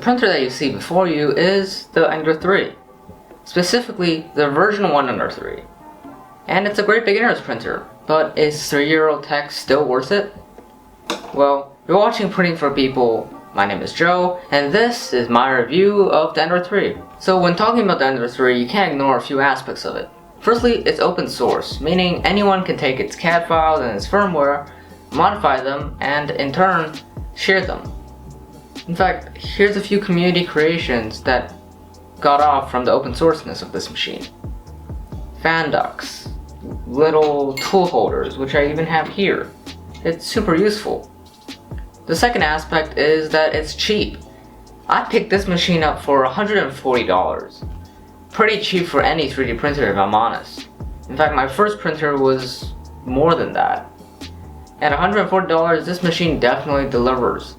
printer that you see before you is the Ender 3, specifically the version 1 Ender 3. And it's a great beginner's printer, but is 3-year-old tech still worth it? Well, you're watching Printing for People. My name is Joe, and this is my review of the Ender 3. So when talking about the Ender 3, you can't ignore a few aspects of it. Firstly, it's open source, meaning anyone can take its CAD files and its firmware, modify them, and in turn, share them. In fact, here's a few community creations that got off from the open sourceness of this machine. Fan ducts, little tool holders, which I even have here. It's super useful. The second aspect is that it's cheap. I picked this machine up for $140. Pretty cheap for any 3D printer if I'm honest. In fact, my first printer was more than that. At $140, this machine definitely delivers.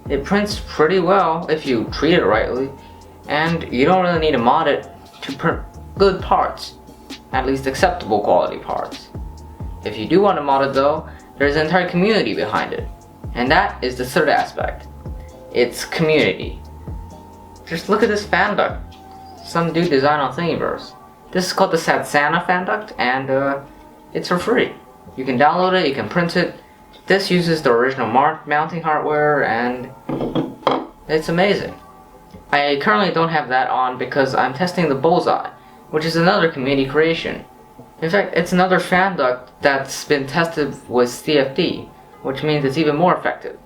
It prints pretty well if you treat it rightly, and you don't really need to mod it to print good parts, at least acceptable quality parts. If you do want to mod it though, there's an entire community behind it, and that is the third aspect. It's community. Just look at this fan duct. Some dude designed on Thingiverse. This is called the Satsana fan duct, and it's for free. You can download it, you can print it. This uses the original mounting hardware, and it's amazing. I currently don't have that on because I'm testing the Bullseye, which is another community creation. In fact, it's another fan duct that's been tested with CFD, which means it's even more effective.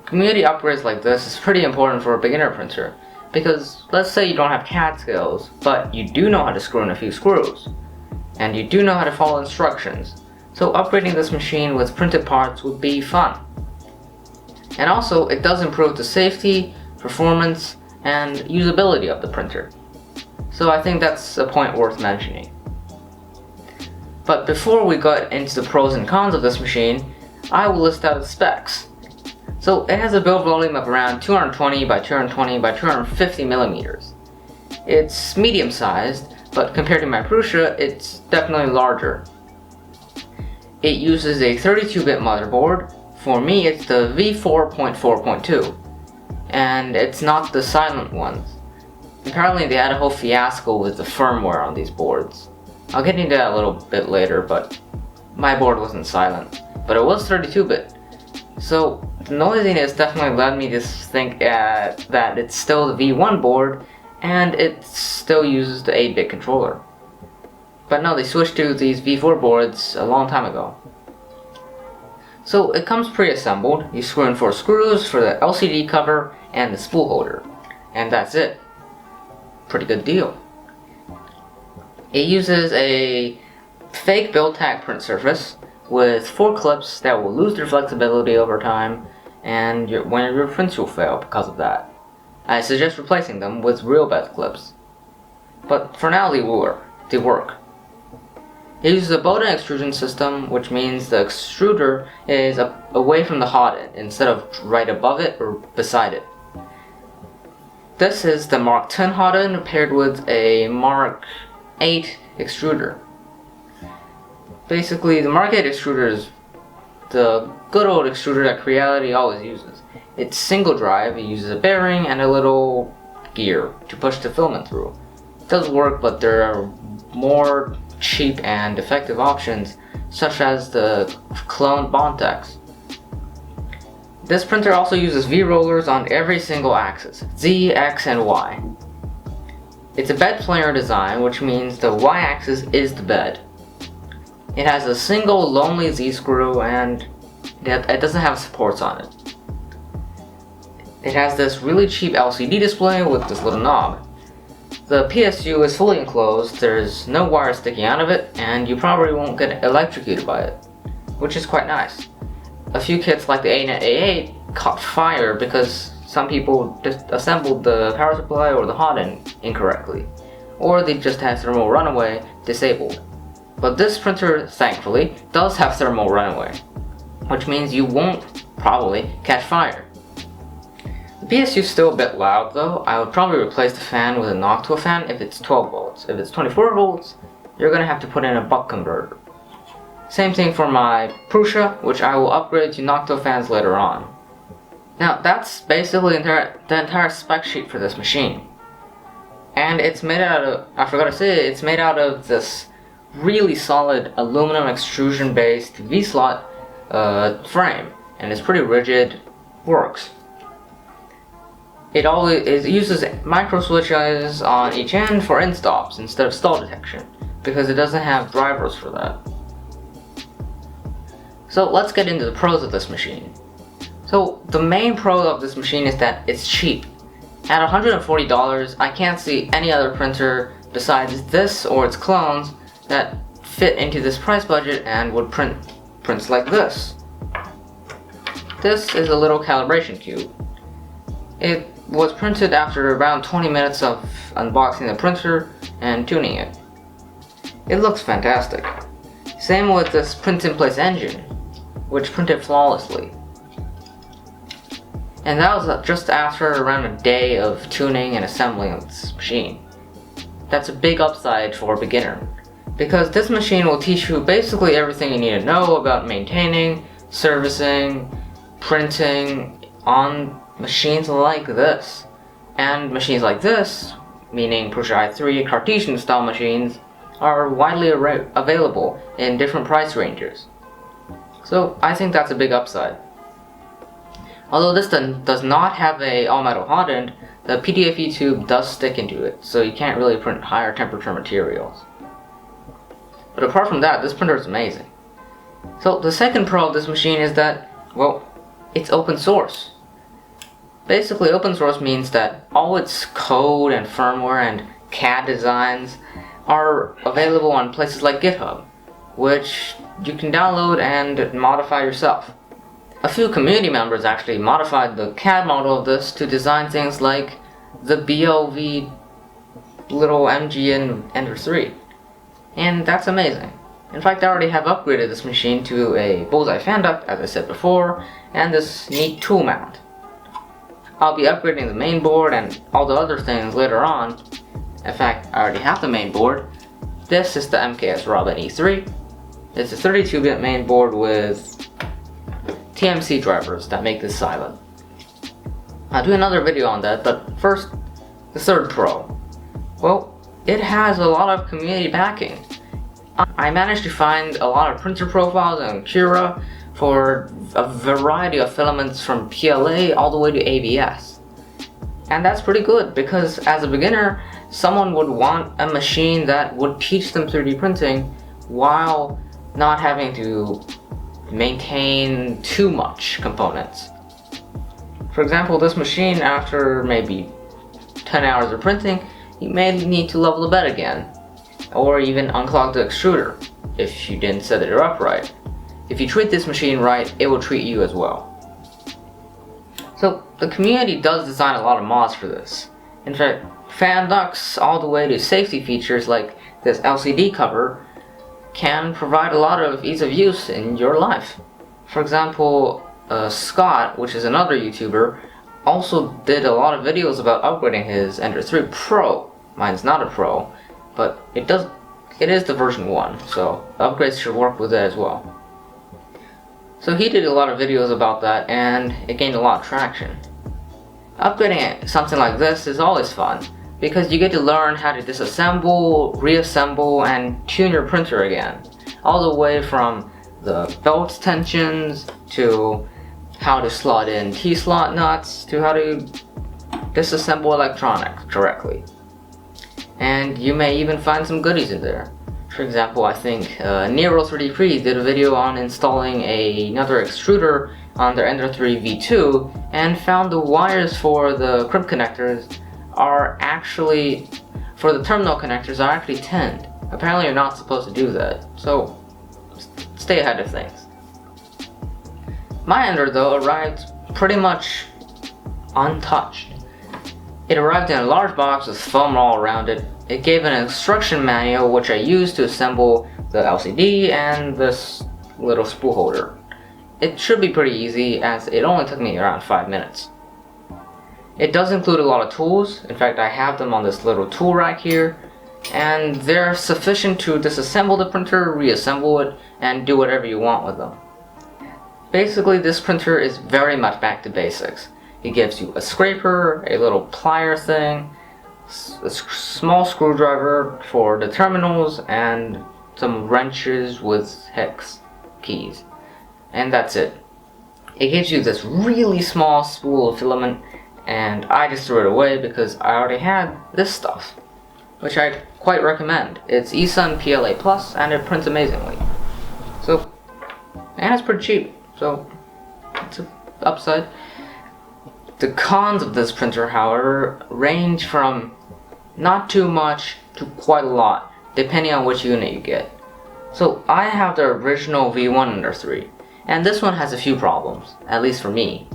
Community upgrades like this is pretty important for a beginner printer, because let's say you don't have CAD skills, but you do know how to screw in a few screws, and you do know how to follow instructions, so upgrading this machine with printed parts would be fun. And also, it does improve the safety, performance, and usability of the printer. So I think that's a point worth mentioning. But before we get into the pros and cons of this machine, I will list out its specs. So it has a build volume of around 220 by 220 by 250 millimeters. It's medium sized, but compared to my Prusa, it's definitely larger. It uses a 32-bit motherboard. For me, it's the V4.4.2, and it's not the silent ones. Apparently they had a whole fiasco with the firmware on these boards. I'll get into that a little bit later, but my board wasn't silent, but it was 32-bit. So the noisiness definitely led me to think that it's still the V1 board, and it still uses the 8-bit controller. But no, they switched to these V4 boards a long time ago. So it comes pre-assembled. You screw in 4 screws for the LCD cover and the spool holder, and that's it. Pretty good deal. It uses a fake build-tack print surface with 4 clips that will lose their flexibility over time, and one of your prints will fail because of that. I suggest replacing them with real bed clips. But for now, they work. It uses a Bowden extrusion system, which means the extruder is away from the hot end instead of right above it or beside it. This is the Mark 10 hot end paired with a Mark 8 extruder. Basically, the Mark 8 extruder is the good old extruder that Creality always uses. It's single drive. It uses a bearing and a little gear to push the filament through. It does work, but there are more cheap and effective options, such as the cloned Bontex. This printer also uses V-rollers on every single axis, Z, X, and Y. It's a bed planar design, which means the Y-axis is the bed. It has a single lonely Z-screw, and it doesn't have supports on it. It has this really cheap LCD display with this little knob. The PSU is fully enclosed, there's no wire sticking out of it, and you probably won't get electrocuted by it, which is quite nice. A few kits like the ANET A8 caught fire because some people disassembled the power supply or the hot end incorrectly, or they just had thermal runaway disabled. But this printer, thankfully, does have thermal runaway, which means you won't probably catch fire. The PSU is still a bit loud though. I would probably replace the fan with a Noctua fan if it's 12 volts. If it's 24 volts, you're gonna have to put in a buck converter. Same thing for my Prusa, which I will upgrade to Noctua fans later on. Now that's basically the entire spec sheet for this machine. And it's made out of, I forgot to say, it's made out of this really solid aluminum extrusion based V-slot frame. And it's pretty rigid, works. It uses micro switches on each end for end stops instead of stall detection, because it doesn't have drivers for that. So let's get into the pros of this machine. So the main pro of this machine is that it's cheap. At $140, I can't see any other printer besides this or its clones that fit into this price budget and would print prints like this. This is a little calibration cube. It was printed after around 20 minutes of unboxing the printer and tuning it. It looks fantastic. Same with this print-in-place engine, which printed flawlessly. And that was just after around a day of tuning and assembling this machine. That's a big upside for a beginner, because this machine will teach you basically everything you need to know about maintaining, servicing, printing on machines like this. And machines like this, meaning Prusa i3 Cartesian style machines, are widely available in different price ranges. So I think that's a big upside. Although this does not have a all-metal hot end, the PTFE tube does stick into it, so you can't really print higher temperature materials. But apart from that, this printer is amazing. So the second pro of this machine is that, well, it's open source. Basically, open source means that all its code and firmware and CAD designs are available on places like GitHub, which you can download and modify yourself. A few community members actually modified the CAD model of this to design things like the BLV little MGN Ender 3. And that's amazing. In fact, I already have upgraded this machine to a Bullseye fan duct, as I said before, and this neat tool mount. I'll be upgrading the main board and all the other things later on. In fact, I already have the main board. This is the MKS Robin E3. It's a 32-bit main board with TMC drivers that make this silent. I'll do another video on that, but first, the third pro. Well, it has a lot of community backing. I managed to find a lot of printer profiles on Cura for a variety of filaments from PLA all the way to ABS. And that's pretty good, because as a beginner, someone would want a machine that would teach them 3D printing while not having to maintain too much components. For example, this machine, after maybe 10 hours of printing, you may need to level the bed again, or even unclog the extruder if you didn't set it up right. If you treat this machine right, it will treat you as well. So the community does design a lot of mods for this. In fact, fan ducts all the way to safety features like this LCD cover can provide a lot of ease of use in your life. For example, Scott, which is another YouTuber, also did a lot of videos about upgrading his Ender 3 Pro. Mine's not a Pro, but it is the version 1, so upgrades should work with it as well. So he did a lot of videos about that, and it gained a lot of traction. Upgrading something like this is always fun, because you get to learn how to disassemble, reassemble, and tune your printer again. All the way from the belt tensions, to how to slot in T-slot nuts, to how to disassemble electronics correctly. And you may even find some goodies in there. For example, I think Nero 3D Pre did a video on installing another extruder on their Ender 3 V2 and found the wires for the crimp connectors are actually, for the terminal connectors, are actually tinned. Apparently you're not supposed to do that, so stay ahead of things. My Ender, though, arrived pretty much untouched. It arrived in a large box with foam all around it. It gave an instruction manual which I used to assemble the LCD and this little spool holder. It should be pretty easy, as it only took me around 5 minutes. It does include a lot of tools. In fact, I have them on this little tool rack here, and they're sufficient to disassemble the printer, reassemble it, and do whatever you want with them. Basically, this printer is very much back to basics. It gives you a scraper, a little plier thing, a small screwdriver for the terminals, and some wrenches with hex keys. And that's it. It gives you this really small spool of filament, and I just threw it away because I already had this stuff, which I quite recommend. It's eSun PLA Plus, and it prints amazingly. So, and it's pretty cheap, so it's an upside. The cons of this printer, however, range from not too much to quite a lot, depending on which unit you get. So I have the original V1 Under 3, and this one has a few problems, at least for me.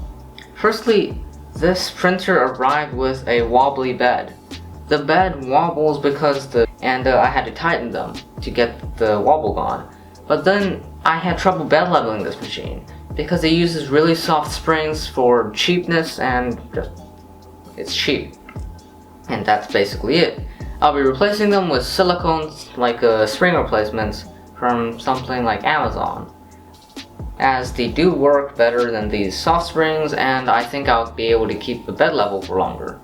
Firstly, this printer arrived with a wobbly bed. The bed wobbles because I had to tighten them to get the wobble gone. But then I had trouble bed leveling this machine because it uses really soft springs for cheapness, and just it's cheap. And that's basically it. I'll be replacing them with silicones like spring replacements from something like Amazon, as they do work better than these soft springs, and I think I'll be able to keep the bed level for longer.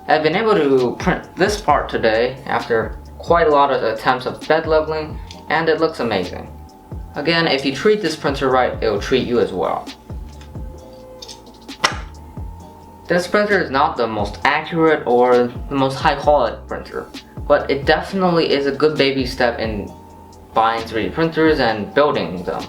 I've been able to print this part today after quite a lot of attempts of bed leveling, and it looks amazing. Again, if you treat this printer right, it will treat you as well. This printer is not the most accurate or the most high quality printer, but it definitely is a good baby step in buying 3D printers and building them.